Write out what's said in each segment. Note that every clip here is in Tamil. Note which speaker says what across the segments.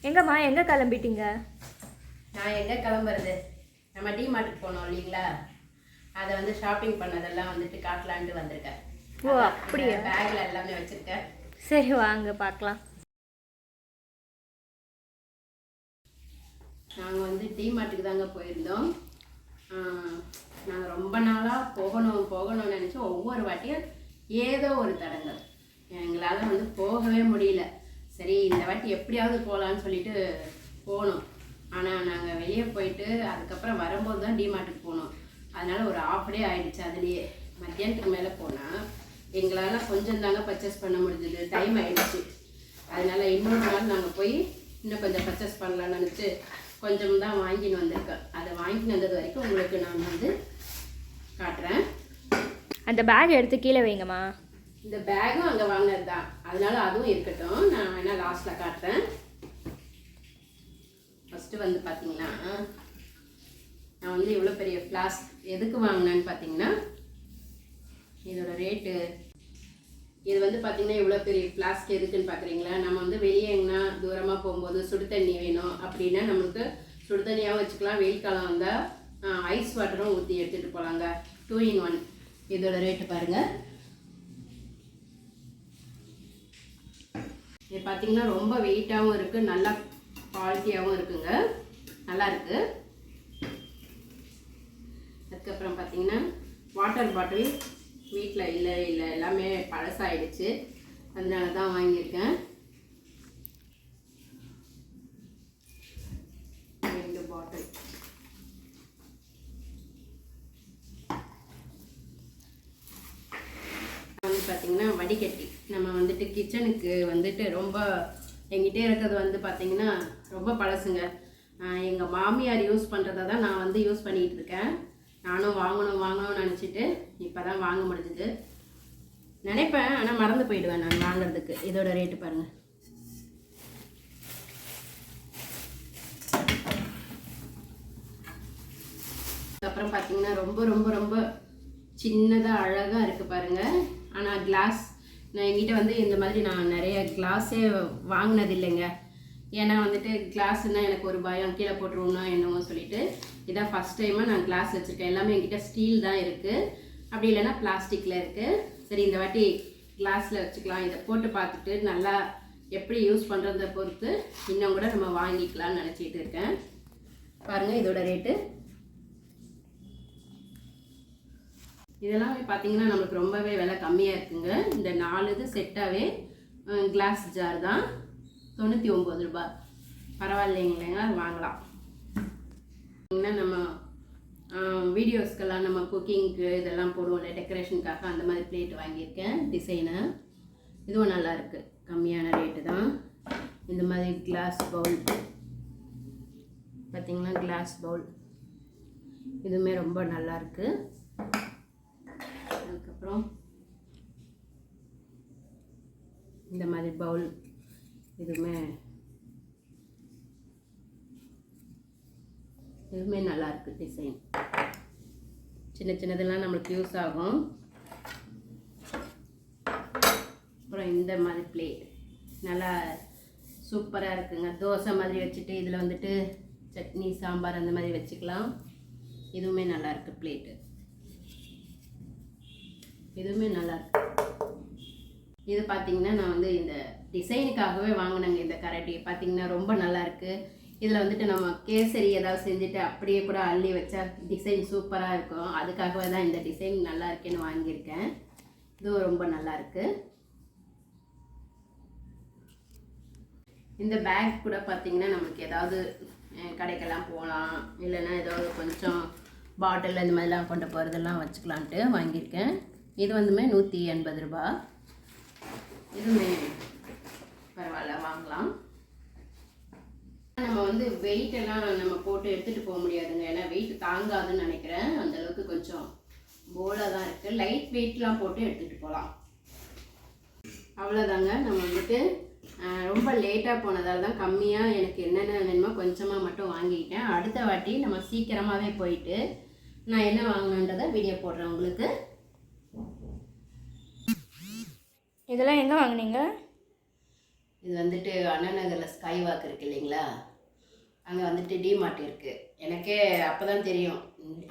Speaker 1: எங்கம்மா எங்கே கிளம்பிட்டீங்க?
Speaker 2: நான் எங்கே கிளம்புறது, நம்ம டிமார்ட்டுக்கு போனோம் இல்லைங்களா, அதை வந்து ஷாப்பிங் பண்ணதெல்லாம் வந்துட்டு காட்டலான்ட்டு வந்திருக்கேன்.
Speaker 1: ஓ அப்படியா?
Speaker 2: பேக்கில் எல்லாமே வச்சுருக்கேன்.
Speaker 1: சரி வாங்க பார்க்கலாம்.
Speaker 2: நாங்கள் வந்து டிமார்ட்டுக்கு தாங்க போயிருந்தோம். நாங்கள் ரொம்ப நாளாக போகணும்னு நினச்சோம். ஒவ்வொரு வாட்டியும் ஏதோ ஒரு தடங்கள் எங்களால் வந்து போகவே முடியல. சரி இந்த வாட்டி எப்படியாவது போகலான்னு சொல்லிட்டு போனோம். ஆனால் நாங்கள் வெளியே போயிட்டு அதுக்கப்புறம் வரும்போது தான் டிமார்ட்டுக்கு போனோம். அதனால் ஒரு ½ டே ஆகிடுச்சு. அதுலேயே மத்தியானத்துக்கு மேலே போனால் எங்களால் கொஞ்சம் தாங்க பர்ச்சேஸ் பண்ண முடிஞ்சது, டைம் ஆகிடுச்சு. அதனால் இன்னொரு நாள் நாங்கள் போய் இன்னும் கொஞ்சம் பர்ச்சேஸ் பண்ணலான்னு நினச்சி கொஞ்சம் தான் வாங்கின்னு வந்திருக்கேன். அதை வாங்கின்னு வந்தது வரைக்கும் உங்களுக்கு நான் வந்து காட்டுறேன்.
Speaker 1: அந்த பேக் எடுத்து கீழே வைங்கம்மா.
Speaker 2: இந்த பேக்கும் அங்கே வாங்கினது தான், அதனால அதுவும் இருக்கட்டும். நான் வேணால் லாஸ்ட்டில் காட்டுறேன். ஃபஸ்ட்டு வந்து பார்த்தீங்கன்னா, நான் வந்து இவ்வளோ பெரிய ஃப்ளாஸ்க் எதுக்கு வாங்கினேன்னு பார்த்தீங்கன்னா, இதோட ரேட்டு இது வந்து பார்த்தீங்கன்னா இவ்வளோ பெரிய ஃப்ளாஸ்க் எதுக்குன்னு பார்க்குறீங்களா, நம்ம வந்து வெளியே எங்கன்னா தூரமாக போகும்போது சுடு தண்ணி வேணும் அப்படின்னா நம்மளுக்கு சுடு தண்ணியாகவும் வச்சுக்கலாம். வெயில் காலம் வந்தால் ஐஸ் வாட்டரும் ஊற்றி எடுத்துகிட்டு போகலாங்க. 2 in 1. இதோட ரேட்டு பாருங்கள். இது பார்த்தீங்கன்னா ரொம்ப வெயிட்டாகவும் இருக்குது, நல்லா குவாலிட்டியாகவும் இருக்குங்க, நல்லா இருக்குது. அதுக்கப்புறம் பார்த்தீங்கன்னா வாட்டர் பாட்டில் வீட்டில் இல்லை எல்லாமே பழசாயிடுச்சு, அதனால தான் வாங்கியிருக்கேன். 2 பாட்டில். வந்து பார்த்திங்கன்னா வடிகட்டி நம்ம வந்துட்டு கிச்சனுக்கு வந்துட்டு ரொம்ப எங்கிட்டே இருக்கிறது வந்து பார்த்திங்கன்னா ரொம்ப பழசுங்க. எங்கள் மாமியார் யூஸ் பண்ணுறதை தான் நான் வந்து யூஸ் பண்ணிகிட்டு இருக்கேன். நானும் வாங்கணும்னு நினச்சிட்டு இப்போ தான் வாங்க முடிஞ்சுது. நினைப்பேன் ஆனால் மறந்து போயிடுவேன் நான் வாங்குறதுக்கு. இதோட ரேட்டு பாருங்கள். அப்புறம் பார்த்தீங்கன்னா ரொம்ப ரொம்ப ரொம்ப சின்னதாக அழகாக இருக்குது பாருங்கள். ஆனால் கிளாஸ் நான் எங்கிட்ட வந்து இந்த மாதிரி நான் நிறைய கிளாஸே வாங்கினது இல்லைங்க. ஏன்னா வந்துட்டு கிளாஸ்னால் எனக்கு ஒரு பயம், கீழே போட்டுருவோம்னா என்னமோ சொல்லிட்டு இதான் ஃபஸ்ட் டைமாக நான் கிளாஸ் வச்சுருக்கேன். எல்லாமே என்கிட்ட ஸ்டீல் தான் இருக்குது, அப்படி இல்லைன்னா பிளாஸ்டிக்கில் இருக்குது. சரி இந்த வாட்டி கிளாஸில் வச்சுக்கலாம். இதை போட்டு பார்த்துட்டு நல்லா எப்படி யூஸ் பண்ணுறதை பொறுத்து இன்னும் கூட நம்ம வாங்கிக்கலாம்னு நினச்சிட்டு இருக்கேன். பாருங்கள் இதோட ரேட்டு. இதெல்லாம் பார்த்தீங்கன்னா நம்மளுக்கு ரொம்பவே விலை கம்மியாக இருக்குங்க. இந்த 4 இது செட்டாகவே கிளாஸ் ஜார் தான் 99 ரூபாய். பரவாயில்லைங்களேங்க, வாங்கலாம். நம்ம வீடியோஸ்க்கெல்லாம் நம்ம குக்கிங்க்கு இதெல்லாம் போடுவோம்ல டெக்கரேஷனுக்காக, அந்த மாதிரி பிளேட் வாங்கியிருக்கேன் டிசைனு. இதுவும் நல்லா இருக்குது, கம்மியான ரேட்டு தான். இந்த மாதிரி கிளாஸ் பவுல் பார்த்திங்கன்னா, கிளாஸ் பவுல் இதுவுமே ரொம்ப நல்லா இருக்குது. அதுக்கப்புறம் இந்த மாதிரி பவுல் இதுவுமே நல்லா இருக்குது. டிசைன் சின்ன சின்னதெல்லாம் நம்மளுக்கு யூஸ் ஆகும். அப்புறம் இந்த மாதிரி பிளேட் நல்லா சூப்பராக இருக்குங்க. தோசை மாதிரி வச்சுட்டு இதில் வந்துட்டு சட்னி சாம்பார் அந்த மாதிரி வச்சுக்கலாம். இதுவுமே நல்லா இருக்குது. பிளேட்டு இதுவுமே நல்லா இருக்கு. இது பார்த்தீங்கன்னா நான் வந்து இந்த டிசைனுக்காகவே வாங்கினேங்க. இந்த கரண்டி பார்த்தீங்கன்னா ரொம்ப நல்லா இருக்குது. இதில் வந்துட்டு நம்ம கேசரி ஏதாவது செஞ்சுட்டு அப்படியே கூட அள்ளி வச்சா டிசைன் சூப்பராக இருக்கும். அதுக்காகவே தான் இந்த டிசைன் நல்லா இருக்குன்னு வாங்கியிருக்கேன். இதுவும் ரொம்ப நல்லா இருக்குது. இந்த பேக் கூட பார்த்தீங்கன்னா நம்மளுக்கு ஏதாவது கடைக்கெல்லாம் போகலாம், இல்லைன்னா ஏதாவது கொஞ்சம் பாட்டில் இந்த மாதிரிலாம் கொண்டு போகிறதெல்லாம் வச்சுக்கலான்ட்டு வாங்கியிருக்கேன். இது வந்துமே 180 ரூபாய். இதுவுமே பரவாயில்ல, வாங்கலாம். நம்ம வந்து வெயிட் எல்லாம் நம்ம போட்டு எடுத்துகிட்டு போக முடியாதுங்க, ஏன்னா வெயிட் தாங்காதுன்னு நினைக்கிறேன். அந்தளவுக்கு கொஞ்சம் போலாக தான் இருக்குது. லைட் வெயிட்லாம் போட்டு எடுத்துகிட்டு போகலாம். அவ்வளோதாங்க. நம்ம வந்துட்டு ரொம்ப லேட்டாக போனதால் தான் கம்மியாக எனக்கு என்னென்ன வேணுமோ கொஞ்சமாக மட்டும் வாங்கிக்கிட்டேன். அடுத்த வாட்டி நம்ம சீக்கிரமாகவே போயிட்டு நான் என்ன வாங்கினேன்றதை வீடியோ போடுறேன் உங்களுக்கு.
Speaker 1: இதெல்லாம் எங்கே வாங்கினீங்க?
Speaker 2: இது வந்துட்டு அண்ணா நகரில் ஸ்கை வாக் இருக்கு இல்லைங்களா, அங்கே வந்துட்டு டிமார்ட் இருக்குது. எனக்கே அப்போ தான் தெரியும்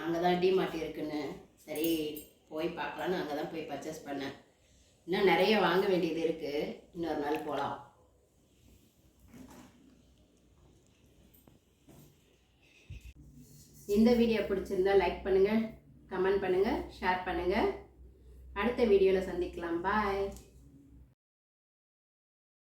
Speaker 2: அங்கே தான் டிமார்ட் இருக்குன்னு. சரி போய் பார்க்கலான்னு அங்கே தான் போய் பர்ச்சேஸ் பண்ணேன். இன்னும் நிறைய வாங்க வேண்டியது இருக்குது, இன்னொரு நாள் போகலாம். இந்த வீடியோ பிடிச்சிருந்தா லைக் பண்ணுங்கள், கமெண்ட் பண்ணுங்கள், ஷேர் பண்ணுங்கள். அடுத்த வீடியோவில் சந்திக்கலாம். பாய்.